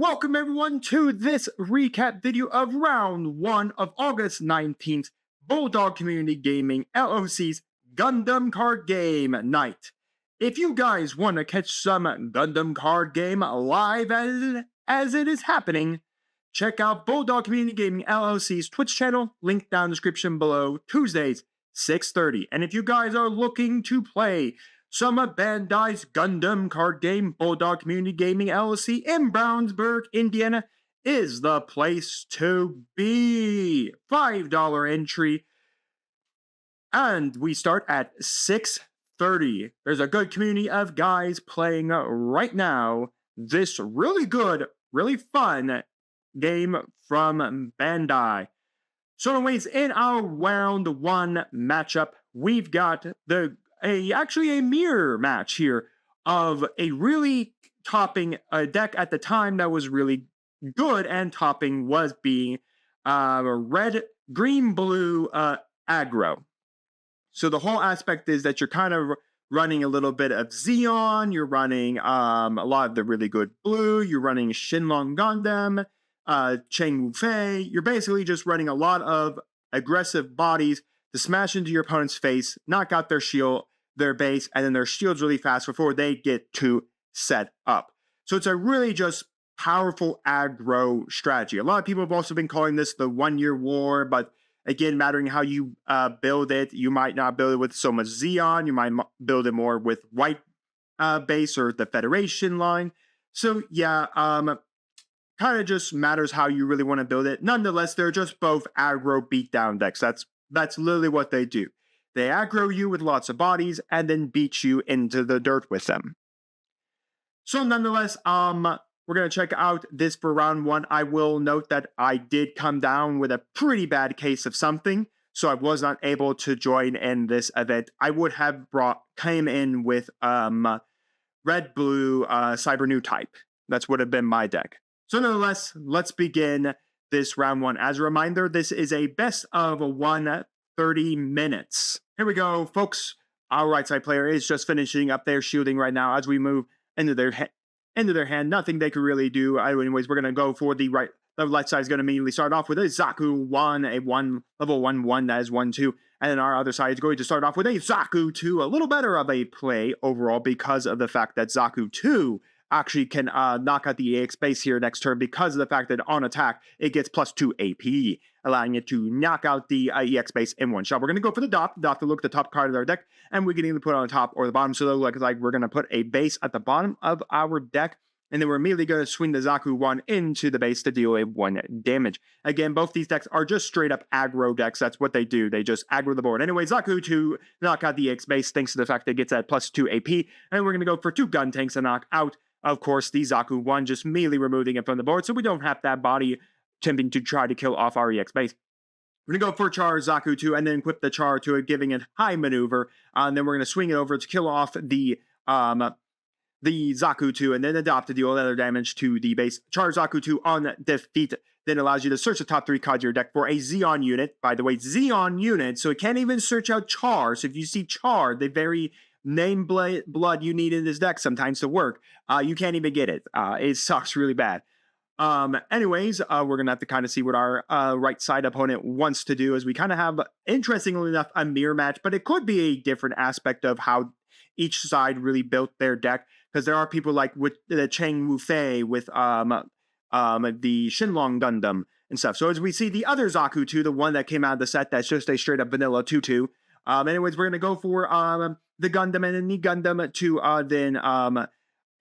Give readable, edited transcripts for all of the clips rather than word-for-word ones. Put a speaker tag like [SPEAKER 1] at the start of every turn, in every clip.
[SPEAKER 1] Welcome everyone to this recap video of round 1 of August 19th, Bulldog Community Gaming LLC's Gundam card game night. If you guys want to catch some Gundam card game live as it is happening, check out Bulldog Community Gaming LLC's Twitch channel, link down in the description below, Tuesdays, 6:30. And if you guys are looking to play some of Bandai's Gundam card game, Bulldog Community Gaming LLC in Brownsburg, Indiana, is the place to be. $5 entry. And we start at 6:30. There's a good community of guys playing right now this really good, really fun game from Bandai. So anyways, in our round 1 matchup, we've got actually a mirror match here of a really topping deck at the time that was really good, and topping was being red, green, blue aggro. So the whole aspect is that you're kind of running a little bit of Zeon, you're running a lot of the really good blue, you're running Shenlong Gundam, Chang Wu Fei. You're basically just running a lot of aggressive bodies to smash into your opponent's face, knock out their shield, their base, and then their shields really fast before they get to set up. So it's a really just powerful aggro strategy. A lot of people have also been calling this the 1-year war, but again, mattering how you build it, you might not build it with so much Zeon, you might build it more with white base or the Federation line. So yeah, kind of just matters how you really want to build it. Nonetheless, they're just both aggro beatdown decks. That's literally what they do. They aggro you with lots of bodies and then beat you into the dirt with them. So nonetheless, we're going to check out this for round 1. I will note that I did come down with a pretty bad case of something, so I was not able to join in this event. I would have came in with red, blue, cyber Newtype. That would have been my deck. So nonetheless, let's begin this round 1. As a reminder, this is a best of 1 30 minutes. Here we go, folks. Our right side player is just finishing up their shielding right now as we move into their hand. Nothing they could really do. Anyways, we're going to go for the right. The left side is going to immediately start off with a Zaku 1, a level 1 that is 1-2. And then our other side is going to start off with a Zaku 2, a little better of a play overall because of the fact that Zaku 2 actually can knock out the EX base here next turn because of the fact that on attack, it gets +2 AP, allowing it to knock out the EX base in one shot. We're going to go for the DOP. DOP to look at the top card of our deck, and we can either put it on the top or the bottom. So it looks like we're going to put a base at the bottom of our deck, and then we're immediately going to swing the Zaku 1 into the base to deal a 1 damage. Again, both these decks are just straight up aggro decks. That's what they do. They just aggro the board. Anyway, Zaku 2 knock out the EX base thanks to the fact that it gets that +2 AP, and we're going to go for 2 gun tanks to knock out, of course, the Zaku 1, just immediately removing it from the board so we don't have that body attempting to try to kill off our EX base. We're going to go for Char Zaku 2 and then equip the Char to it, giving it high maneuver. And then we're going to swing it over to kill off the Zaku 2 and then adopt to deal other damage to the base. Char Zaku 2 on defeat then allows you to search the top 3 cards of your deck for a Zeon unit. By the way, Zeon unit, so it can't even search out Char. So if you see Char, the very name blood you need in this deck sometimes to work, you can't even get it. It sucks really bad. Anyways, we're gonna have to kind of see what our right side opponent wants to do, as we kind of have, interestingly enough, a mirror match, but it could be a different aspect of how each side really built their deck, because there are people like with the Chang Wu Fei with the Shenlong Gundam and stuff. So as we see the other Zaku 2, the one that came out of the set that's just a straight up vanilla 2-2. Anyways, we're gonna go for the Gundam and then the Gundam to then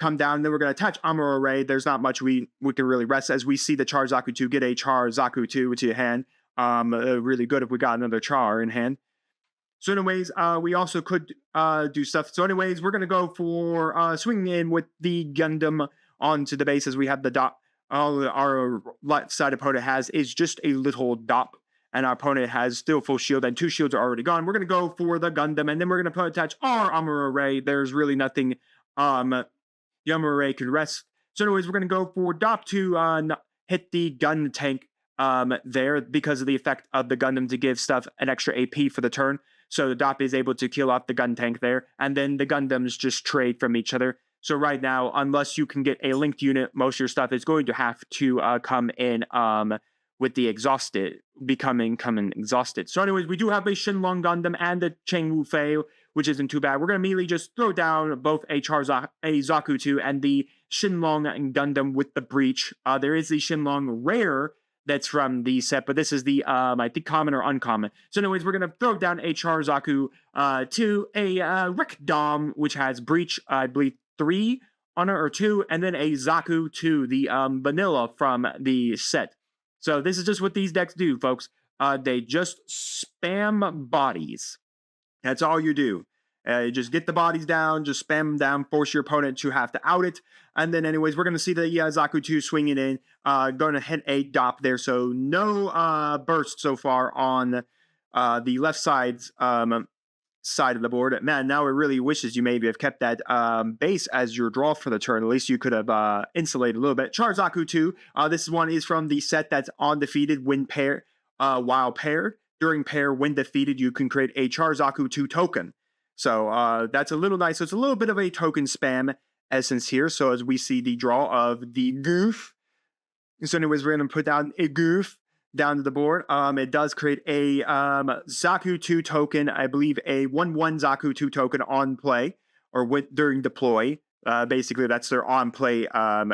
[SPEAKER 1] come down. Then we're going to attach Armor Array. There's not much we can really rest as we see the Char Zaku 2 get a Char Zaku 2 to your hand. Really good if we got another Char in hand. So anyways, we also could do stuff. So anyways, we're going to go for swinging in with the Gundam onto the base as we have the DOP. All our left side opponent has is just a little DOP, and our opponent has still full shield, and 2 shields are already gone. We're going to go for the Gundam, and then we're going to attach our Armor Array. There's really nothing the Armor Array can rest. So anyways, we're going to go for DOP to hit the gun tank there because of the effect of the Gundam to give stuff an extra AP for the turn. So the DOP is able to kill off the gun tank there, and then the Gundams just trade from each other. So right now, unless you can get a linked unit, most of your stuff is going to have to come in with the exhausted, becoming exhausted. So anyways, we do have a Shenlong Gundam and a 𝐒𝐓𝐄𝐒, which isn't too bad. We're going to immediately just throw down both a Zaku 2 and the Shenlong Gundam with the breach. There is the Shenlong Rare that's from the set, but this is the, I think, common or uncommon. So anyways, we're going to throw down a Zaku 2, a Rick Dom, which has breach, I believe, 3 on it, or 2, and then a Zaku 2, the vanilla from the set. So this is just what these decks do, folks. They just spam bodies. That's all you do. You just get the bodies down, just spam them down, force your opponent to have to out it. And then anyways, we're going to see the Zaku 2 swinging in, going to hit a dop there. So no burst so far on the left side of the board. Man, now it really wishes you maybe have kept that base as your draw for the turn. At least you could have insulated a little bit. Zaku 2, this one is from the set that's undefeated when pair, while paired. During pair, when defeated, you can create a Zaku 2 token. So that's a little nice. So it's a little bit of a token spam essence here. So as we see the draw of the goof. So anyways, we're going to put down a goof down to the board. It does create a Zaku 2 token. I believe a 1/1 Zaku 2 token on play or during deploy. Basically, that's their on-play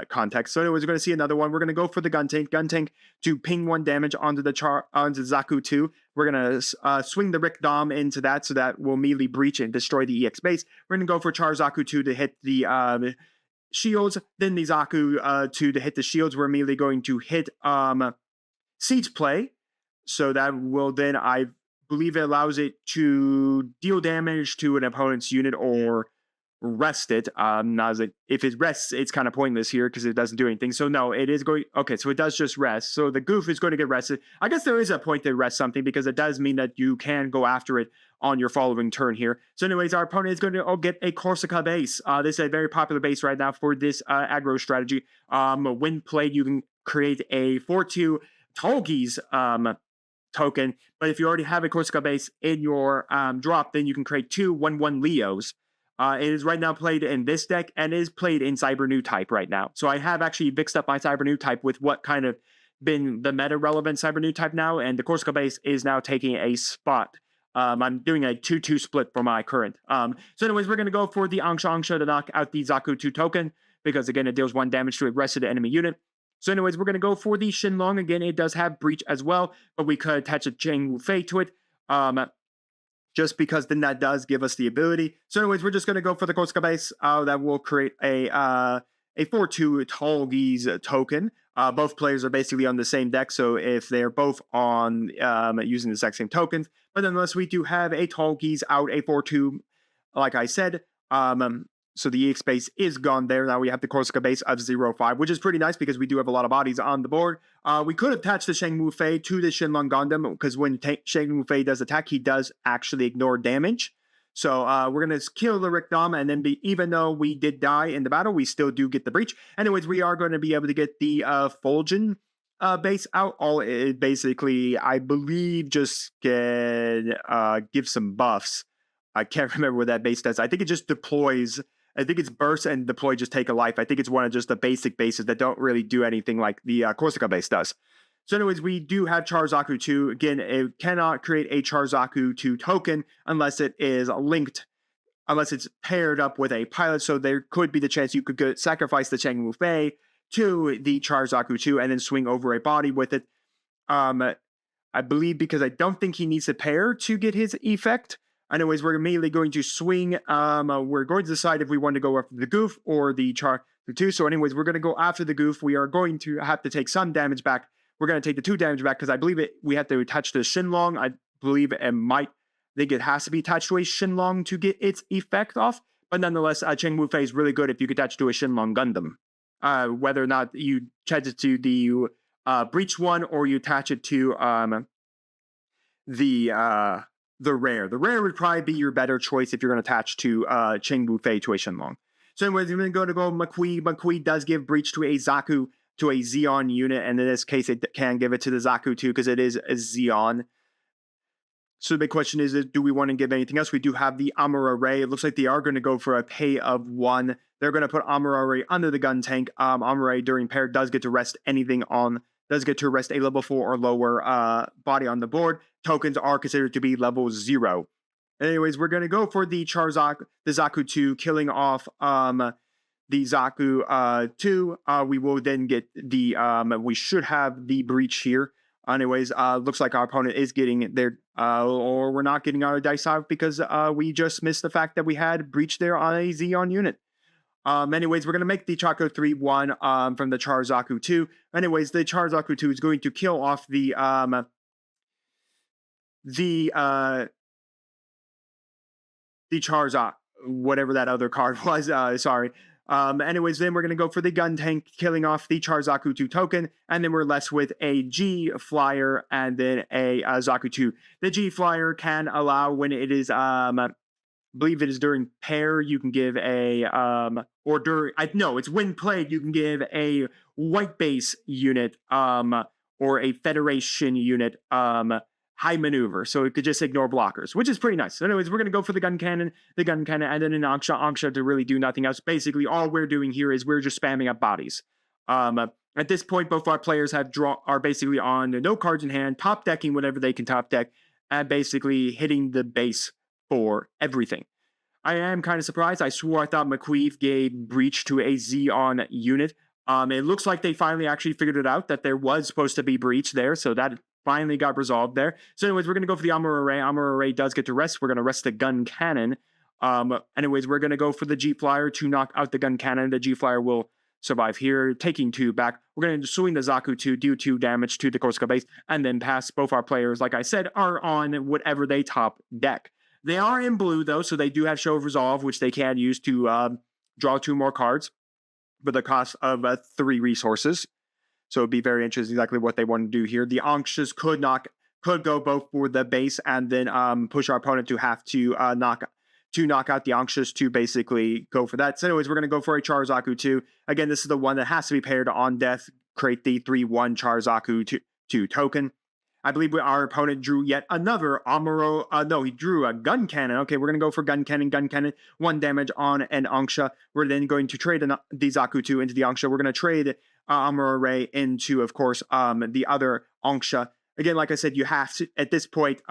[SPEAKER 1] context. So anyways, we're going to see another one. We're going to go for the Gun Tank to ping 1 damage onto the Zaku 2. We're going to swing the Rick Dom into that, so that will immediately breach and destroy the EX base. We're going to go for Zaku 2 to hit the shields. Then the Zaku 2 to hit the shields. We're immediately going to hit Siege Play. So that will then, I believe it allows it to deal damage to an opponent's unit or rest it. If it rests, it's kind of pointless here because it doesn't do anything. So no, it is going, okay, so it does just rest. So the goof is going to get rested. I guess there is a point to rest something because it does mean that you can go after it on your following turn here. So anyways, our opponent is going to get a Corsica base. This is a very popular base right now for this aggro strategy. When played, you can create a 4/2 𝐒𝐍𝐍𝐄𝐒 token, but if you already have a Corsica base in your drop, then you can create 2 1/1 Leos. It is right now played in this deck and is played in Cyber Newtype right now. So I have actually mixed up my Cyber Newtype with what kind of been the meta relevant Cyber Newtype now, and the Corsica base is now taking a spot. I'm doing a 2/2 split for my current. So anyways, we're going to go for the Angsha to knock out the Zaku 2 token, because again, it deals 1 damage to a rested enemy unit. So anyways, we're going to go for the Shenlong. Again, it does have breach as well, but we could attach a 𝐒𝐓𝐄𝐒 to it. Just because then that does give us the ability. So anyways, we're just going to go for the Corsica base. That will create a 4/2 𝐒𝐍𝐍𝐄𝐒 token. Both players are basically on the same deck, so if they're both on using the exact same tokens, but unless we do have a 𝐒𝐍𝐍𝐄𝐒 out, a 4/2, like I said, so the EX base is gone there. Now we have the Corsica base of 0/5, which is pretty nice because we do have a lot of bodies on the board. We could attach the 𝐒𝐓𝐄𝐒 to the Shenlong Gundam, because when 𝐒𝐓𝐄𝐒 does attack, he does actually ignore damage. So we're going to kill the Rick Dom, and then even though we did die in the battle, we still do get the breach. Anyways, we are going to be able to get the Fulgen base out. All it basically, I believe, just can give some buffs. I can't remember what that base does. I think it just deploys. I think it's burst and deploy, just take a life. I think it's one of just the basic bases that don't really do anything like the Corsica base does. So anyways, we do have Zaku 2. Again, it cannot create a Zaku 2 token unless it is linked, unless it's paired up with a pilot. So there could be the chance you could sacrifice the 𝐒𝐓𝐄𝐒 to the Zaku 2 and then swing over a body with it. I believe because I don't think he needs a pair to get his effect. Anyways, we're immediately going to swing. We're going to decide if we want to go after the goof or the Zaku 2. So anyways, we're going to go after the goof. We are going to have to take some damage back. We're going to take the 2 damage back because I believe we have to attach the Shenlong. I believe I think it has to be attached to a Shenlong to get its effect off. But nonetheless, 𝐒𝐓𝐄𝐒 is really good if you could attach to a Shenlong Gundam. Whether or not you attach it to the breach one or you attach it to the rare. The rare would probably be your better choice if you're going to attach to 𝐒𝐓𝐄𝐒 to a Shenlong. So anyways, we're going to go 𝐒𝐓𝐄𝐒. 𝐒𝐓𝐄𝐒 does give breach to a Zaku, to a Zeon unit, and in this case, it can give it to the Zaku 2 because it is a Zeon. So the big question is, do we want to give anything else? We do have the Amuro Ray. It looks like they are going to go for a pay of 1. They're going to put Amuro Ray under the gun tank. Amuro Ray during pair does get to rest a level 4 or lower body on the board. Tokens are considered to be level 0. Anyways, we're going to go for the Zaku 2, killing off the Zaku 2. We will then get the, we should have the breach here. Anyways, looks like our opponent is getting their, or we're not getting our dice out because we just missed the fact that we had breach there on a Zeon unit. Anyways, we're going to make the Chaco 3-1 from the Zaku 2. Anyways, the Zaku 2 is going to kill off the Charizard, whatever that other card was, sorry. Anyways, then we're going to go for the gun tank, killing off the Zaku 2 token, and then we're left with a G Flyer and then a Zaku 2. The G Flyer can allow, when it is, I believe it is during pair, you can give a, it's when played, you can give a white base unit, or a Federation unit, high maneuver, so it could just ignore blockers, which is pretty nice. So anyways, we're going to go for the gun cannon, and then an Anksha to really do nothing else. Basically, all we're doing here is we're just spamming up bodies. At this point, both our players are basically on no cards in hand, top decking whatever they can top deck, and basically hitting the base for everything. I am kind of surprised. I swore I thought 𝐒𝐓 gave breach to a Zeon unit. It looks like they finally actually figured it out that there was supposed to be breach there, so that finally got resolved there. So anyways, we're going to go for the Amuro Ray. Amuro Ray does get to rest. We're going to rest the gun cannon. Anyways, we're going to go for the G Flyer to knock out the gun cannon. The G Flyer will survive here, taking 2 back. We're going to swing the Zaku 2, do 2 damage to the Korska base, and then pass. Both our players, like I said, are on whatever they top deck. They are in blue, though, so they do have Show of Resolve, which they can use to draw 2 more cards for the cost of 3 resources. So it'd be very interesting exactly what they want to do here. The Ankshas could go both for the base and then push our opponent to have to knock out the Ankshas to basically go for that. So anyways, we're going to go for a Zaku 2. Again, this is the one that has to be paired on death. Create the 3-1 Zaku 2 token. I believe our opponent drew yet another Amuro. No, he drew a gun cannon. Okay, we're going to go for gun cannon. 1 damage on an Anksha. We're then going to trade the Zaku 2 into the Anksha. We're going to trade Amuro Ray into, of course, the other Anksha. Again, like I said, you have to, at this point,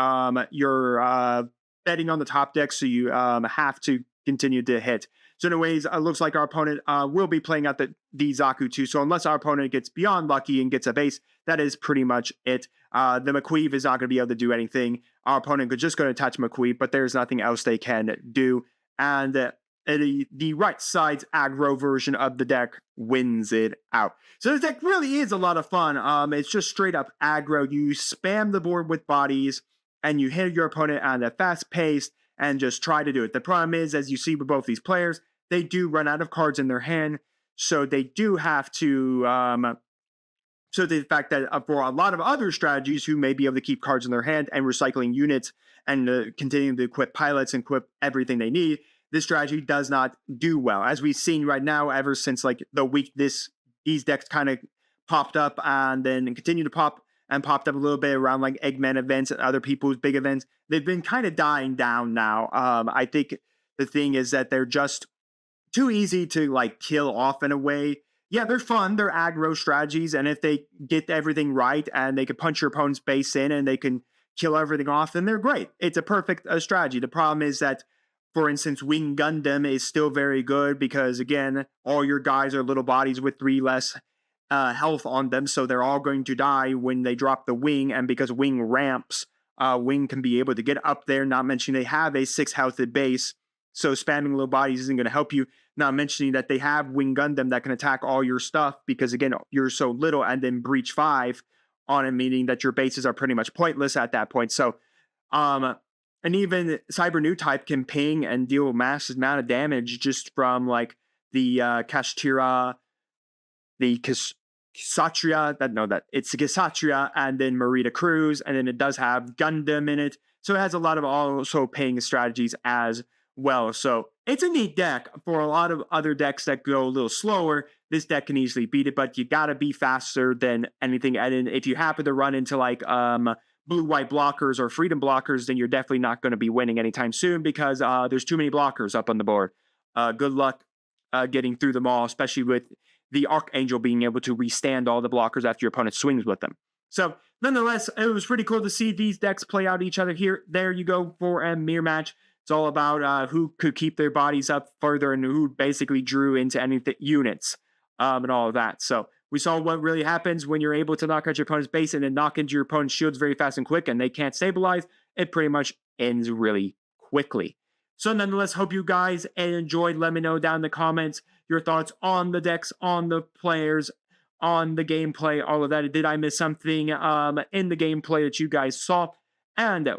[SPEAKER 1] you're betting on the top deck, so you have to continue to hit. So anyways, it looks like our opponent will be playing out the Zaku 2. So unless our opponent gets beyond lucky and gets a base, that is pretty much it. The 𝐒𝐓 is not going to be able to do anything. Our opponent is just going to attach 𝐒𝐓, but there's nothing else they can do. And the right side's aggro version of the deck wins it out. So this deck really is a lot of fun. It's just straight up aggro. You spam the board with bodies, and you hit your opponent at a fast pace, and just try to do it. The problem is, as you see with both these players, they do run out of cards in their hand, so they do have to, so the fact that for a lot of other strategies who may be able to keep cards in their hand and recycling units and continuing to equip pilots and equip everything they need, this strategy does not do well. As we've seen right now, ever since like the week these decks kind of popped up and then continue to pop, and popped up a little bit around like Eggman events and other people's big events, they've been kind of dying down now. I think the thing is that they're just too easy to like kill off in a way. Yeah, they're fun. They're aggro strategies, and if they get everything right and they can punch your opponent's base in and they can kill everything off, then they're great. It's a perfect strategy. The problem is that, for instance, Wing Gundam is still very good because, again, all your guys are little bodies with 3 less health on them, so they're all going to die when they drop the wing, and because wing ramps, wing can be able to get up there, not mentioning they have a 6 health base, so spamming little bodies isn't going to help you, not mentioning that they have Wing Gundam that can attack all your stuff, because again, you're so little, and then breach 5 on it, meaning that your bases are pretty much pointless at that point. So, and even Cyber Newtype can ping and deal a massive amount of damage just from like the Kashtira, the Ksatria, it's Ksatria, and then Marita Cruz, and then it does have Gundam in it. So it has a lot of also paying strategies as well. So it's a neat deck. For a lot of other decks that go a little slower, this deck can easily beat it, but you gotta be faster than anything. And then if you happen to run into like blue-white blockers or freedom blockers, then you're definitely not going to be winning anytime soon because there's too many blockers up on the board. Good luck getting through them all, especially with the Archangel being able to restand all the blockers after your opponent swings with them. So, nonetheless, it was pretty cool to see these decks play out each other here. There you go for a mirror match. It's all about who could keep their bodies up further and who basically drew into any units and all of that. So, we saw what really happens when you're able to knock out your opponent's base and then knock into your opponent's shields very fast and quick and they can't stabilize. It pretty much ends really quickly. So nonetheless, hope you guys enjoyed. Let me know down in the comments your thoughts on the decks, on the players, on the gameplay, all of that. Did I miss something in the gameplay that you guys saw? And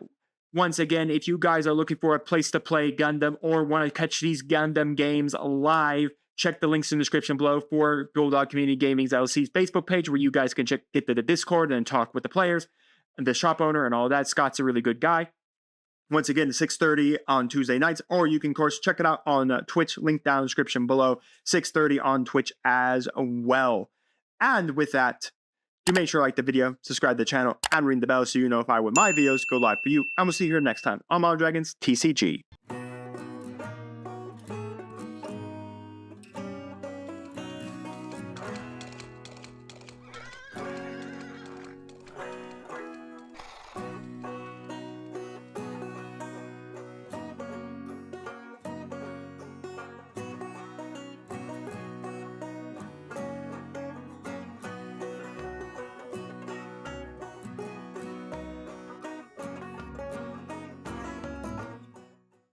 [SPEAKER 1] once again, if you guys are looking for a place to play Gundam or want to catch these Gundam games live, check the links in the description below for Bulldog Community Gaming's LLC's Facebook page where you guys can get to the Discord and talk with the players and the shop owner and all that. Scott's a really good guy. Once again, 6:30 on Tuesday nights, or you can, of course, check it out on Twitch, link down in the description below, 6:30 on Twitch as well. And with that, do make sure to like the video, subscribe to the channel, and ring the bell so you know if when my videos go live for you. And we'll see you here next time on Modern Dragons TCG.